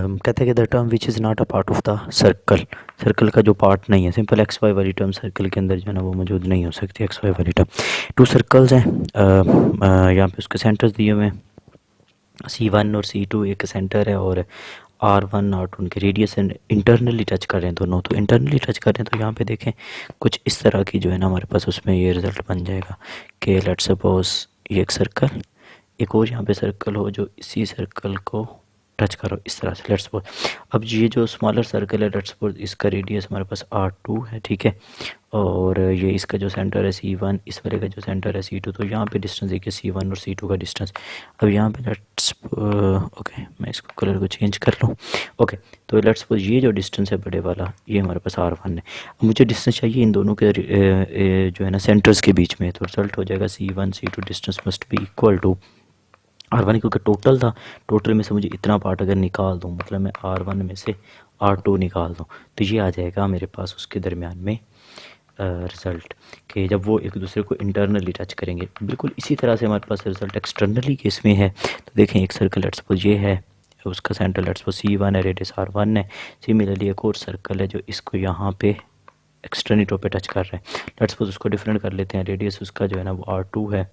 कहते हैं कि the term which is not a part of the circle, circle का जो पार्ट नहीं है, सिंपल एक्स वाई वाली टर्म सर्कल के अंदर जो है ना वो मौजूद नहीं हो सकती, एक्स वाई वाली टर्म। टू सर्कल्स हैं, यहाँ पे उसके सेंटर्स दिए हुए हैं, C1 और C2 एक सेंटर है, और R1 R2 उनके रेडियस इंटरनली टच कर रहे हैं दोनों। तो इंटरनली टच कर रहे हैं तो यहाँ पे देखें कुछ इस तरह की जो है ना हमारे पास उसमें ये रिज़ल्ट बन जाएगा कि लेट्स सपोज ये एक सर्कल, एक और यहाँ पे सर्कल हो जो इसी सर्कल को टच करो इस तरह से, लेट्स सपोज। अब ये जो स्मॉलर सर्कल है लेट्स सपोज इसका रेडियस हमारे पास R2 है, ठीक है, और ये इसका जो सेंटर है C1, इस वाले का जो सेंटर है C2। तो यहाँ पे डिस्टेंस देखिए C1 और C2 का डिस्टेंस। अब यहाँ पे लेट्स ओके मैं इसको कलर को चेंज कर लूँ। ओके तो लेट्स सपोज ये जो डिस्टेंस है बड़े वाला ये हमारे पास R1 है। अब मुझे डिस्टेंस चाहिए इन दोनों के जो है ना सेंटर्स के बीच में, तो रिजल्ट हो जाएगा C1 C2 distance must be equal to R1, क्योंकि टोटल था, टोटल में से मुझे इतना पार्ट अगर निकाल दूँ, मतलब मैं R1 में से R2 निकाल दूँ, तो ये आ जाएगा मेरे पास उसके दरमियान में रिज़ल्ट कि जब वो एक दूसरे को इंटरनली टच करेंगे। बिल्कुल इसी तरह से हमारे पास रिज़ल्ट एक्सटर्नली केस में है। तो देखें एक सर्कल लेट्स सपोज ये है, उसका सेंटर लेट्स सपोज C1 है, रेडियस R1 है। सिमिलरली एक और सर्कल है जो इसको यहाँ पे एक्सटर्निटो पे टच कर रहे हैं, लेट्स सपोज उसको डिफरेंट कर लेते हैं, रेडियस उसका जो है ना वो R2 है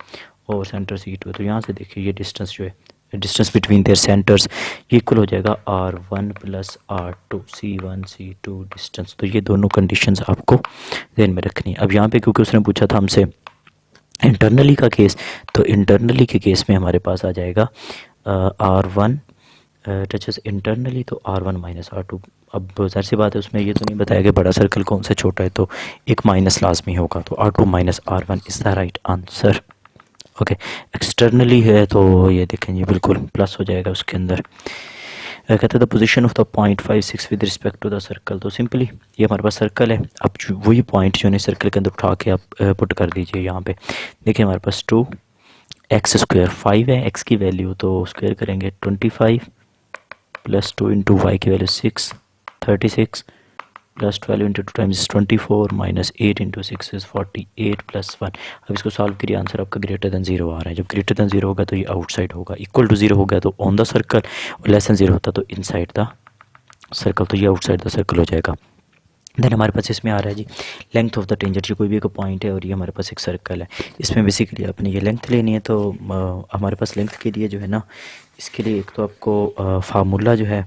और सेंटर C2 है। तो यहाँ से देखिए ये डिस्टेंस जो है, डिस्टेंस बिटवीन देयर सेंटर्स ये इक्वल हो जाएगा R1 plus R2, C1 C2 distance. तो ये दोनों कंडीशंस आपको ध्यान में रखनी है। अब यहाँ पे क्योंकि उसने पूछा था हमसे इंटरनली का केस, तो इंटरनली के केस में हमारे पास आ जाएगा R1 टचेस इंटरनली तो R1 माइनस R2। अब ज़ाहिर सी बात है उसमें ये तो नहीं बताया कि बड़ा सर्कल कौन सा छोटा है, तो एक माइनस लाजमी होगा, तो R2 minus R1 is the right answer. Okay externally है तो ये देखें ये बिल्कुल प्लस हो जाएगा उसके अंदर। कहते हैं the position of the point 5 6 with respect to the circle. तो सिंपली ये हमारे पास सर्कल है, अब वही पॉइंट जो है सर्कल के अंदर उठा के आप पुट कर दीजिए यहाँ पे। देखिए हमारे पास 2x² 5 है, x की वैल्यू तो स्क्वायर करेंगे 25 प्लस 2 इंटू वाई की value 6 36 plus 12 into 2 times 24 minus 8 into 6 is 48 plus 1। अब इसको सॉल्व करिए, आंसर आपका ग्रेटर दैन 0 आ रहा है। जब ग्रेटर दैन 0 होगा तो ये आउटसाइड होगा, इक्वल टू 0 हो गया तो ऑन द सर्कल, और लेस दैन 0 होता तो इनसाइड द सर्कल, तो ये आउटसाइड द सर्कल हो जाएगा। देन हमारे पास इसमें आ रहा है जी लेंथ ऑफ द टेंजेंट। ये कोई भी एक पॉइंट है और ये हमारे पास एक सर्कल है, इसमें बेसिकली आपने ये लेंथ लेनी है। तो हमारे पास लेंथ के लिए जो है ना इसके लिए एक तो आपको फार्मूला जो है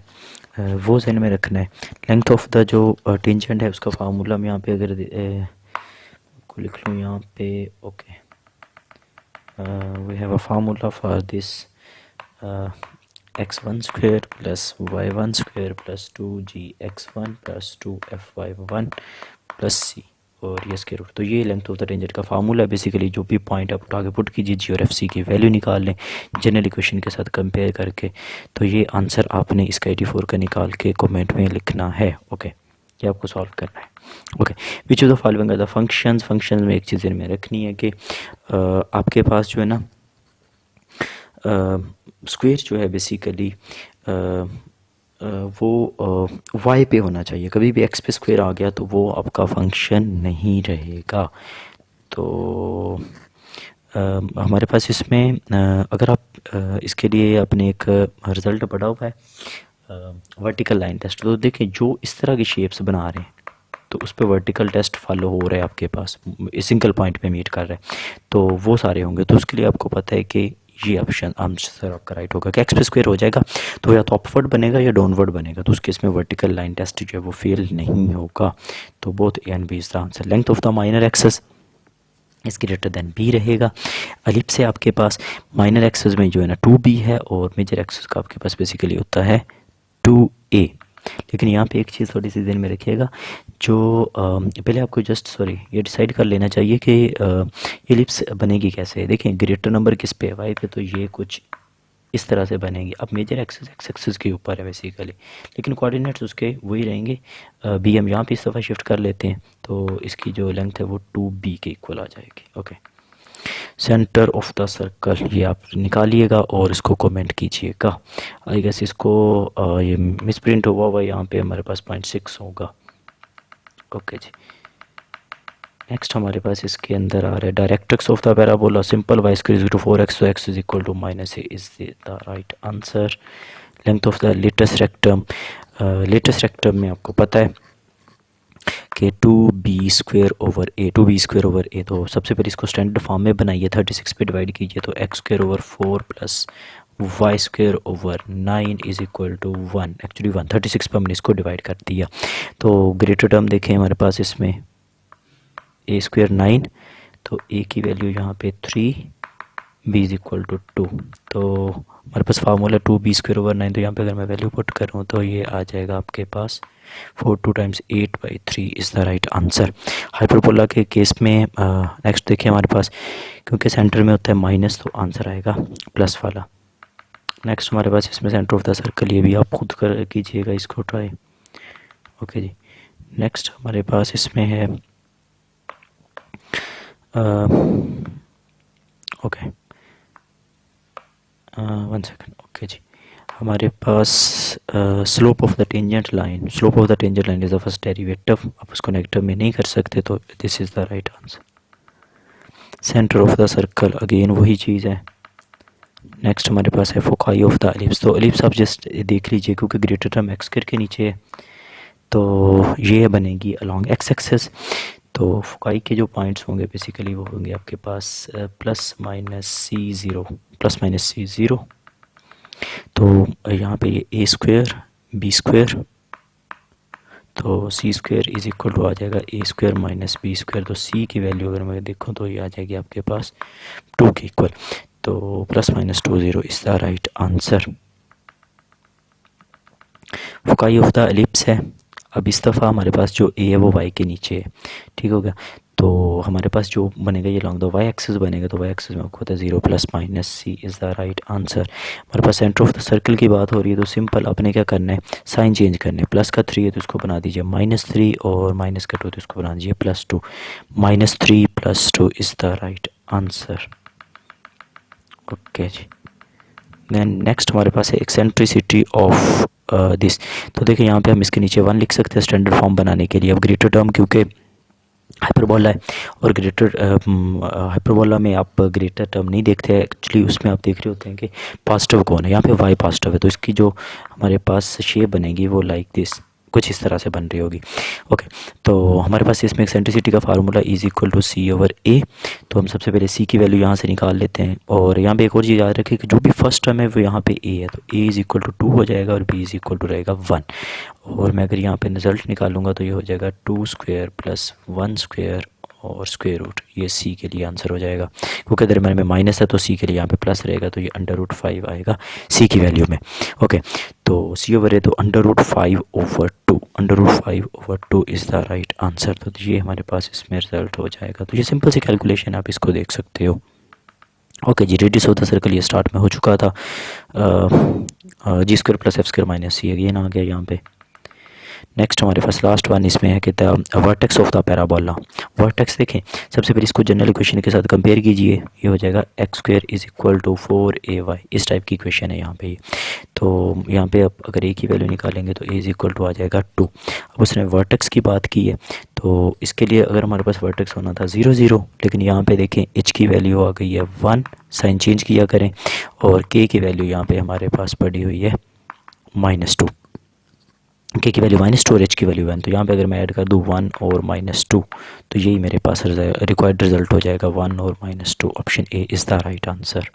वो ज़हन में रखना है। लेंथ ऑफ द जो टेंजेंट है उसका फार्मूला मैं यहाँ पे अगर को लिख लूँ यहाँ पे, okay we have a formula for this x1 square plus y1 square plus 2gx1 plus 2fy1 plus c और ये इसके रूट। तो ये लेंथ ऑफ द टेंजेंट का फार्मूला है। बेसिकली जो भी पॉइंट आप उठा के पुट कीजिए जी और एफ सी की वैल्यू निकाल लें जनरल इक्वेशन के साथ कंपेयर करके, तो ये आंसर आपने इसका 84 का निकाल के कमेंट में लिखना है। ओके ये आपको सॉल्व करना है। Okay which of the following are the functions. Function में एक चीज़ में रखनी है कि आपके पास जो है ना स्क्वायर जो है बेसिकली वो वाई पे होना चाहिए। कभी भी एक्स पे स्क्वायर आ गया तो वो आपका फंक्शन नहीं रहेगा। तो हमारे पास इसमें अगर आप इसके लिए अपने एक रिज़ल्ट पढ़ा हुआ है वर्टिकल लाइन टेस्ट, तो देखें जो इस तरह की शेप्स बना रहे हैं तो उस पर वर्टिकल टेस्ट फॉलो हो रहा है आपके पास, सिंगल पॉइंट पे मीट कर रहे हैं, तो वो सारे होंगे। तो उसके लिए आपको पता है कि ये ऑप्शन आंसर आपका राइट होगा कि एक्स पे स्क्वायर हो जाएगा तो या तो अपवर्ड बनेगा या डाउनवर्ड बनेगा, तो उस केस में वर्टिकल लाइन टेस्ट जो है वो फेल नहीं होगा। तो both A and B is the answer. Length of the minor axis is greater than B रहेगा। एलिप्स से आपके पास माइनर एक्सेस में जो है ना 2b है और मेजर एक्सेस का आपके पास बेसिकली होता है 2a। लेकिन यहाँ पे एक चीज़ थोड़ी सी ध्यान में रखिएगा, जो पहले आपको जस्ट ये डिसाइड कर लेना चाहिए कि ये एलिप्स बनेगी कैसे। देखें ग्रेटर नंबर किस पे है, वाई पे, तो ये कुछ इस तरह से बनेगी। अब मेजर एक्सेस एक्स एक्सेस के ऊपर है बेसिकली, लेकिन कोऑर्डिनेट्स उसके वही रहेंगे। बी हम यहाँ पे इस दफ़ा शिफ्ट कर लेते हैं तो इसकी जो लेंथ है वो 2b के इक्वल आ जाएगी। Okay centre of the circle ये आप निकालिएगा और इसको कमेंट कीजिएगा। आई गेस इसको ये मिसप्रिंट हुआ यहाँ पे हमारे पास 0.6 होगा। ओके जी नेक्स्ट हमारे पास इसके अंदर आ रहा है directrix of the parabola simple y square is to 4x, so x is equal to -a is the right answer. Length of the latus rectum में आपको पता है कि 2b² ओवर a, तो सबसे पहले इसको स्टैंडर्ड फॉर्म में बनाइए, 36 पे डिवाइड कीजिए तो x² over 4 plus y² over 9 is equal to 1, actually 1, 36 पर हमने इसको डिवाइड कर दिया। तो ग्रेटर टर्म देखें हमारे पास इसमें a² 9, तो a की वैल्यू यहाँ पे 3, b इज इक्वल टू 2, तो हमारे पास फार्मूला 2b² ओवर 9, तो यहाँ पे अगर मैं वैल्यू पुट करूँ तो ये आ जाएगा आपके पास 4 2 times 8/3 is the right answer. Hyperbola के केस में नेक्स्ट देखिए हमारे पास, क्योंकि सेंटर में होता है माइनस तो आंसर आएगा प्लस वाला। नेक्स्ट हमारे पास इसमें सेंटर ऑफ द सर्कल, ये भी आप खुद कर कीजिएगा इसको ट्राई। ओके जी, नेक्स्ट हमारे पास इसमें है ओके 1 सेकेंड। ओके जी, हमारे पास slope of the tangent line is the first derivative, आप उसको नेगेटिव में नहीं कर सकते, तो this is the right answer. Centre of the circle again वही चीज़ है। नेक्स्ट हमारे पास है फोकाई ऑफ द एलिप्स, तो एलिप्स आप जस्ट देख लीजिए क्योंकि ग्रेटर टर्म एक्स के नीचे है तो ये बनेगी अलोंग एक्स एक्सेस। तो फोकाई के जो पॉइंट्स होंगे बेसिकली वो होंगे आपके पास प्लस माइनस सी ज़ीरो, तो यहाँ पे ये a² b², तो c² इज इक्वल टू आ जाएगा a² माइनस b², तो c की वैल्यू अगर मैं देखूँ तो ये आ जाएगी आपके पास 2 के इक्वल, तो plus minus 2 0 is the right answer. Foci of the ellipse है। अब इस दफ़ा हमारे पास जो a है वो y के नीचे है, ठीक हो गया, तो हमारे पास जो बनेगा ये लॉन्ग द y एक्सिस बनेगा, तो y एक्सिस में आपको होता है 0 plus minus C is the right answer. हमारे पास सेंटर ऑफ द सर्कल की बात हो रही है, तो सिंपल आपने क्या करना है, साइन चेंज करना है। प्लस का 3 है तो इसको बना दीजिए -3, और माइनस का 2 तो इसको बना दीजिए +2, -3 + 2 is the right answer. Okay जी, देन नेक्स्ट हमारे पास है एक्सेंट्रिसिटी ऑफ दिस, तो देखिए यहाँ पे हम इसके नीचे 1 लिख सकते हैं स्टैंडर्ड फॉर्म बनाने के लिए। अब ग्रेटर टर्म क्योंकि हाइपरबोला है और ग्रेटर हाइपरबोला में आप ग्रेटर टर्म नहीं देखते हैं, एक्चुअली उसमें आप देख रहे होते हैं कि पॉजिटिव कौन है, यहाँ पे y पॉजिटिव है, तो इसकी जो हमारे पास शेप बनेगी वो लाइक दिस, कुछ इस तरह से बन रही होगी। ओके, तो हमारे पास इसमें एक्सेंट्रिसिटी का formula is equal to c/a, तो हम सबसे पहले c की वैल्यू यहाँ से निकाल लेते हैं, और यहाँ पे एक और चीज़ याद रखिए कि जो भी फर्स्ट टर्म है वो यहाँ पे a है, तो a इज इक्वल टू 2 हो जाएगा और b इज इक्वल टू रहेगा 1, और मैं अगर यहाँ पे रिजल्ट निकालूंगा तो ये हो जाएगा 2² + 1² और स्क्वायर रूट, ये c के लिए आंसर हो जाएगा, क्योंकि दरम्यान में माइनस है तो c के लिए यहाँ पे प्लस रहेगा, तो ये √5 आएगा c की वैल्यू में। ओके, तो c/a तो √5/2 इज़ द राइट आंसर, तो ये हमारे पास इसमें रिजल्ट हो जाएगा। तो ये सिंपल सी कैलकुलेशन आप इसको देख सकते हो। ओके जी, रेडियस ऑफ द सर्कल ये स्टार्ट में हो चुका था, g² + f² - c अगेन आ गया यहाँ पे। नेक्स्ट हमारे पास लास्ट वन इसमें है कि vertex of the parabola. Vertex देखें, सबसे पहले इसको जनरल इक्वेशन के साथ कंपेयर कीजिए, ये हो जाएगा x² = 4ay, इस टाइप की इक्वेशन है यहाँ पे। तो यहाँ पे आप अगर a की वैल्यू निकालेंगे तो a इज इक्वल टू आ जाएगा 2। अब उसने वर्टेक्स की बात की है, तो इसके लिए अगर हमारे पास वर्टेक्स होना था 0 0, लेकिन यहाँ पे देखें h की वैल्यू आ गई है 1, साइन चेंज किया करें, और k की वैल्यू यहाँ पे हमारे पास पड़ी हुई है -2, k की वैल्यू -2 और h की वैल्यू 1, तो यहाँ पे अगर मैं ऐड कर दूँ 1 और -2 तो यही मेरे पास रिक्वायर्ड रिजल्ट हो जाएगा 1 और -2, option A is the right answer.